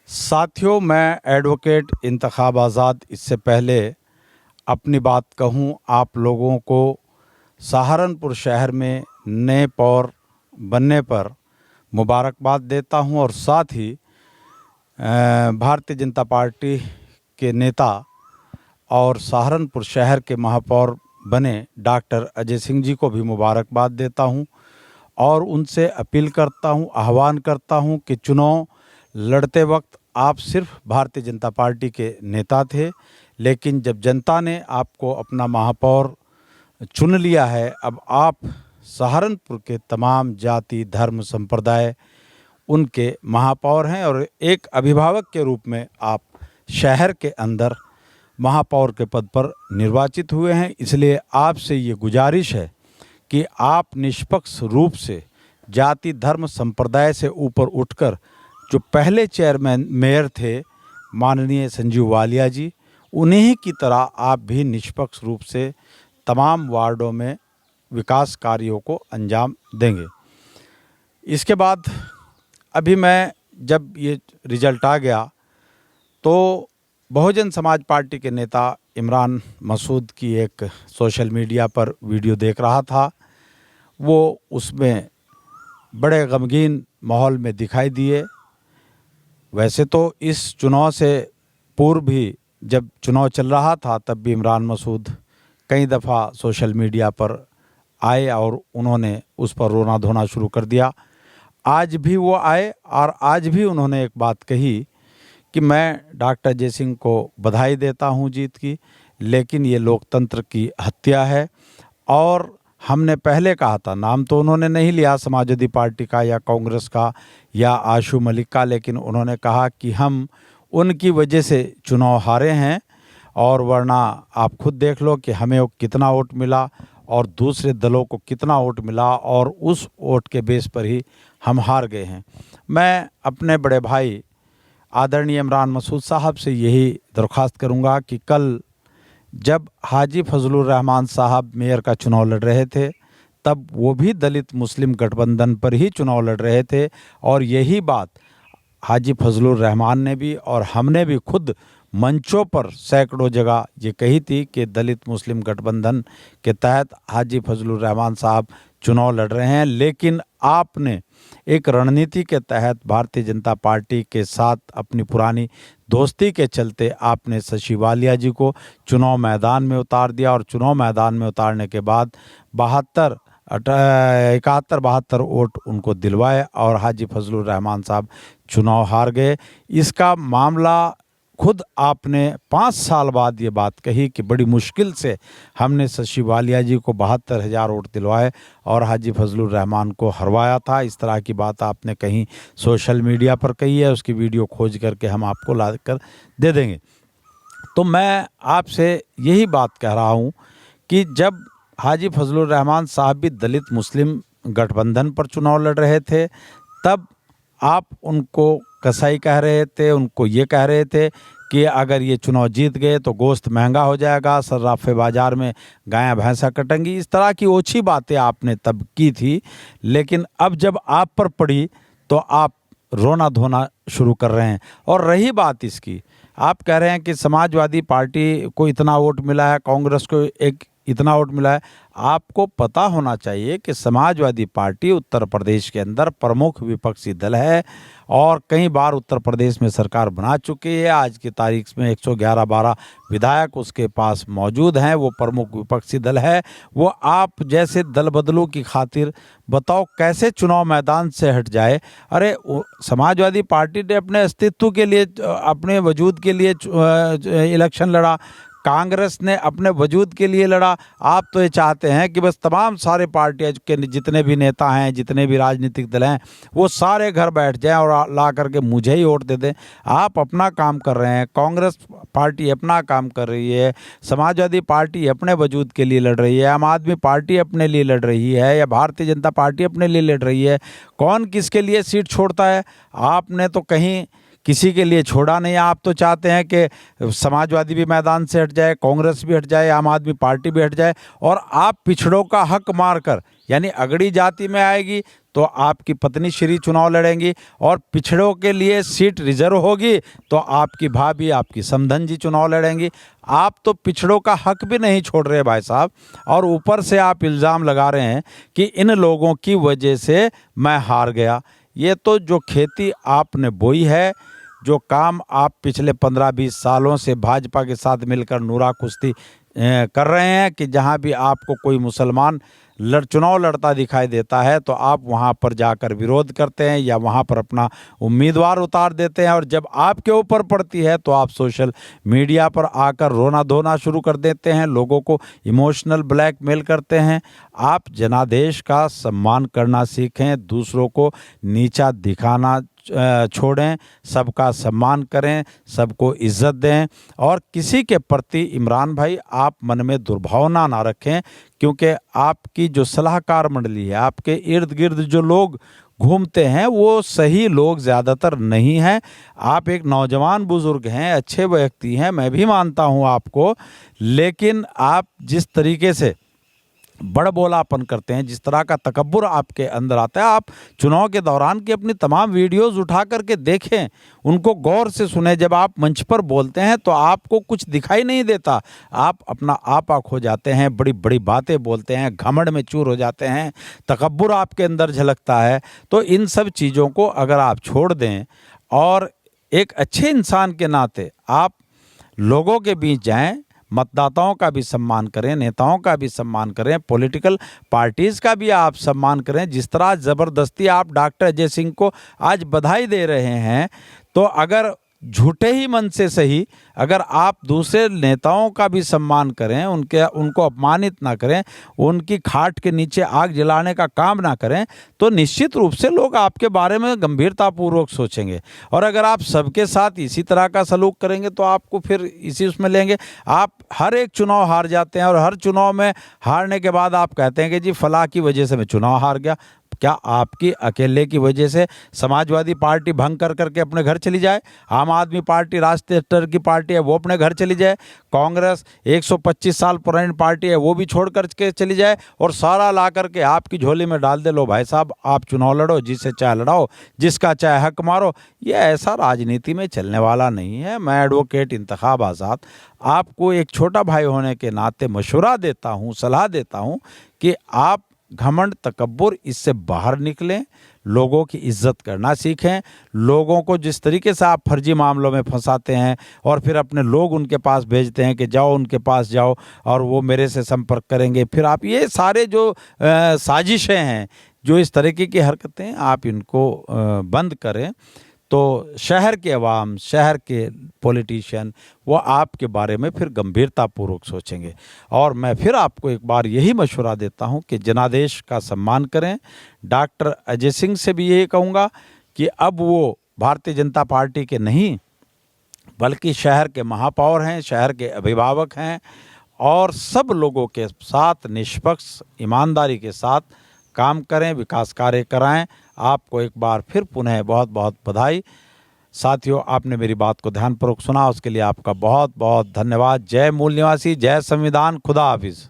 साथियों, मैं एडवोकेट इंतखाब आज़ाद इससे पहले अपनी बात कहूं, आप लोगों को सहारनपुर शहर में नए पौर बनने पर मुबारकबाद देता हूं और साथ ही भारतीय जनता पार्टी के नेता और सहारनपुर शहर के महापौर बने डॉक्टर अजय सिंह जी को भी मुबारकबाद देता हूं और उनसे अपील करता हूं, आह्वान करता हूं कि चुनाव लड़ते वक्त आप सिर्फ भारतीय जनता पार्टी के नेता थे, लेकिन जब जनता ने आपको अपना महापौर चुन लिया है, अब आप सहारनपुर के तमाम जाति, धर्म, संप्रदाय उनके महापौर हैं और एक अभिभावक के रूप में आप शहर के अंदर महापौर के पद पर निर्वाचित हुए हैं। इसलिए आपसे ये गुजारिश है कि आप निष्पक्ष रूप से जाति, धर्म, संप्रदाय से ऊपर उठकर जो पहले चेयरमैन मेयर थे माननीय संजीव वालिया जी, उन्हीं की तरह आप भी निष्पक्ष रूप से तमाम वार्डों में विकास कार्यों को अंजाम देंगे। इसके बाद अभी मैं जब ये रिजल्ट आ गया तो बहुजन समाज पार्टी के नेता इमरान मसूद की एक सोशल मीडिया पर वीडियो देख रहा था। वो उसमें बड़े गमगीन माहौल में दिखाई दिए। वैसे तो इस चुनाव से पूर्व भी जब चुनाव चल रहा था तब भी इमरान मसूद कई दफ़ा सोशल मीडिया पर आए और उन्होंने उस पर रोना धोना शुरू कर दिया। आज भी वो आए और आज भी उन्होंने एक बात कही कि मैं डॉक्टर अजय सिंह को बधाई देता हूं जीत की, लेकिन ये लोकतंत्र की हत्या है। और हमने पहले कहा था, नाम तो उन्होंने नहीं लिया समाजवादी पार्टी का या कांग्रेस का या आशू मलिक का, लेकिन उन्होंने कहा कि हम उनकी वजह से चुनाव हारे हैं और वरना आप खुद देख लो कि हमें कितना वोट मिला और दूसरे दलों को कितना वोट मिला और उस वोट के बेस पर ही हम हार गए हैं। मैं अपने बड़े भाई आदरणीय इमरान मसूद साहब से यही दरख्वास्त करूंगा कि कल जब हाजी फजलुर रहमान साहब मेयर का चुनाव लड़ रहे थे तब वो भी दलित मुस्लिम गठबंधन पर ही चुनाव लड़ रहे थे और यही बात हाजी फजलुर रहमान ने भी और हमने भी खुद मंचों पर सैकड़ों जगह ये कही थी कि दलित मुस्लिम गठबंधन के तहत हाजी फजलुर रहमान साहब चुनाव लड़ रहे हैं। लेकिन आपने एक रणनीति के तहत भारतीय जनता पार्टी के साथ अपनी पुरानी दोस्ती के चलते आपने शशि वालिया जी को चुनाव मैदान में उतार दिया और चुनाव मैदान में उतारने के बाद 71-72 वोट उनको दिलवाए और हाजी फजलुर रहमान साहब चुनाव हार गए। इसका मामला खुद आपने 5 साल बाद ये बात कही कि बड़ी मुश्किल से हमने शशि वालिया जी को 72,000 वोट दिलवाए और हाजी फजलुर रहमान को हरवाया था। इस तरह की बात आपने कहीं सोशल मीडिया पर कही है, उसकी वीडियो खोज करके हम आपको ला कर दे देंगे। तो मैं आपसे यही बात कह रहा हूँ कि जब हाजी फजलुर रहमान साहब भी दलित मुस्लिम गठबंधन पर चुनाव लड़ रहे थे तब आप उनको कसाई कह रहे थे, उनको ये कह रहे थे कि अगर ये चुनाव जीत गए तो गोश्त महंगा हो जाएगा, सर्राफे बाज़ार में गायें भैंसा कटेंगी। इस तरह की ओछी बातें आपने तब की थी, लेकिन अब जब आप पर पड़ी तो आप रोना धोना शुरू कर रहे हैं। और रही बात इसकी, आप कह रहे हैं कि समाजवादी पार्टी को इतना वोट मिला है, कांग्रेस को इतना वोट मिला है। आपको पता होना चाहिए कि समाजवादी पार्टी उत्तर प्रदेश के अंदर प्रमुख विपक्षी दल है और कई बार उत्तर प्रदेश में सरकार बना चुकी है। आज की तारीख में 111-12 विधायक उसके पास मौजूद हैं, वो प्रमुख विपक्षी दल है। वो आप जैसे दल बदलू की खातिर बताओ कैसे चुनाव मैदान से हट जाए। अरे समाजवादी पार्टी ने अपने अस्तित्व के लिए, अपने वजूद के लिए इलेक्शन लड़ा, कांग्रेस ने अपने वजूद के लिए लड़ा। आप तो ये चाहते हैं कि बस तमाम सारे पार्टियां के जितने भी नेता हैं, जितने भी राजनीतिक दल हैं, वो सारे घर बैठ जाएं और ला करके मुझे ही वोट दे दें। आप अपना काम कर रहे हैं, कांग्रेस पार्टी अपना काम कर रही है, समाजवादी पार्टी अपने वजूद के लिए लड़ रही है, आम आदमी पार्टी अपने लिए लड़ रही है या भारतीय जनता पार्टी अपने लिए लड़ रही है। कौन किसके लिए सीट छोड़ता है? आपने तो कहीं किसी के लिए छोड़ा नहीं। आप तो चाहते हैं कि समाजवादी भी मैदान से हट जाए, कांग्रेस भी हट जाए, आम आदमी पार्टी भी हट जाए और आप पिछड़ों का हक मारकर, यानी अगड़ी जाति में आएगी तो आपकी पत्नी श्री चुनाव लड़ेंगी, और पिछड़ों के लिए सीट रिजर्व होगी तो आपकी भाभी, आपकी समधन जी चुनाव लड़ेंगी। आप तो पिछड़ों का हक भी नहीं छोड़ रहे भाई साहब, और ऊपर से आप इल्ज़ाम लगा रहे हैं कि इन लोगों की वजह से मैं हार गया। ये तो जो खेती आपने बोई है, जो काम आप पिछले 15-20 सालों से भाजपा के साथ मिलकर नूरा कुश्ती कर रहे हैं कि जहां भी आपको कोई मुसलमान चुनाव लड़ता दिखाई देता है तो आप वहां पर जाकर विरोध करते हैं या वहां पर अपना उम्मीदवार उतार देते हैं, और जब आपके ऊपर पड़ती है तो आप सोशल मीडिया पर आकर रोना धोना शुरू कर देते हैं, लोगों को इमोशनल ब्लैकमेल करते हैं। आप जनादेश का सम्मान करना सीखें, दूसरों को नीचा दिखाना छोड़ें, सबका सम्मान करें, सबको इज्जत दें, और किसी के प्रति इमरान भाई आप मन में दुर्भावना ना रखें, क्योंकि आपकी जो सलाहकार मंडली है, आपके इर्द गिर्द जो लोग घूमते हैं वो सही लोग ज़्यादातर नहीं हैं। आप एक नौजवान बुजुर्ग हैं, अच्छे व्यक्ति हैं, मैं भी मानता हूं आपको, लेकिन आप जिस तरीके से बड़बोलापन करते हैं, जिस तरह का तकब्बुर आपके अंदर आता है, आप चुनाव के दौरान की अपनी तमाम वीडियोस उठा करके देखें, उनको गौर से सुने। जब आप मंच पर बोलते हैं तो आपको कुछ दिखाई नहीं देता, आप अपना आपा खो जाते हैं, बड़ी बड़ी बातें बोलते हैं, घमंड में चूर हो जाते हैं, तकब्बुर आपके अंदर झलकता है। तो इन सब चीज़ों को अगर आप छोड़ दें और एक अच्छे इंसान के नाते आप लोगों के बीच जाएं, मतदाताओं का भी सम्मान करें, नेताओं का भी सम्मान करें, पॉलिटिकल पार्टीज़ का भी आप सम्मान करें। जिस तरह ज़बरदस्ती आप डॉक्टर अजय सिंह को आज बधाई दे रहे हैं, तो अगर झूठे ही मन से सही, अगर आप दूसरे नेताओं का भी सम्मान करें, उनको अपमानित ना करें, उनकी खाट के नीचे आग जलाने का काम ना करें, तो निश्चित रूप से लोग आपके बारे में गंभीरतापूर्वक सोचेंगे। और अगर आप सबके साथ इसी तरह का सलूक करेंगे तो आपको फिर इसी उसमें लेंगे। आप हर एक चुनाव हार जाते हैं, और हर चुनाव में हारने के बाद आप कहते हैं कि जी फलां की वजह से मैं चुनाव हार गया। क्या आपकी अकेले की वजह से समाजवादी पार्टी भंग कर करके अपने घर चली जाए? आम आदमी पार्टी राष्ट्रीय स्तर की पार्टी है, वो अपने घर चली जाए? कांग्रेस 125 साल पुरानी पार्टी है, वो भी छोड़ कर के चली जाए, और सारा ला करके आपकी झोली में डाल दे, लो भाई साहब आप चुनाव लड़ो, जिससे चाहे लड़ाओ, जिसका चाहे हक मारो? ये ऐसा राजनीति में चलने वाला नहीं है। मैं एडवोकेट इंतखाब आज़ाद आपको एक छोटा भाई होने के नाते मशवरा देता हूँ, सलाह देता हूँ कि आप घमंड तकब्बुर इससे बाहर निकलें, लोगों की इज्जत करना सीखें। लोगों को जिस तरीके से आप फर्जी मामलों में फंसाते हैं और फिर अपने लोग उनके पास भेजते हैं कि जाओ उनके पास जाओ और वो मेरे से संपर्क करेंगे, फिर आप ये सारे जो साजिशें हैं, जो इस तरीके की हरकतें, आप इनको बंद करें। तो शहर के अवाम, शहर के पॉलिटिशियन वो आपके बारे में फिर गंभीरतापूर्वक सोचेंगे। और मैं फिर आपको एक बार यही मशवरा देता हूं कि जनादेश का सम्मान करें। डॉक्टर अजय सिंह से भी यही कहूँगा कि अब वो भारतीय जनता पार्टी के नहीं बल्कि शहर के महापौर हैं, शहर के अभिभावक हैं, और सब लोगों के साथ निष्पक्ष ईमानदारी के साथ काम करें, विकास कार्य कराएं। आपको एक बार फिर पुनः बहुत बहुत बधाई। साथियों, आपने मेरी बात को ध्यानपूर्वक सुना, उसके लिए आपका बहुत बहुत धन्यवाद। जय मूल निवासी, जय संविधान, खुदा हाफिज।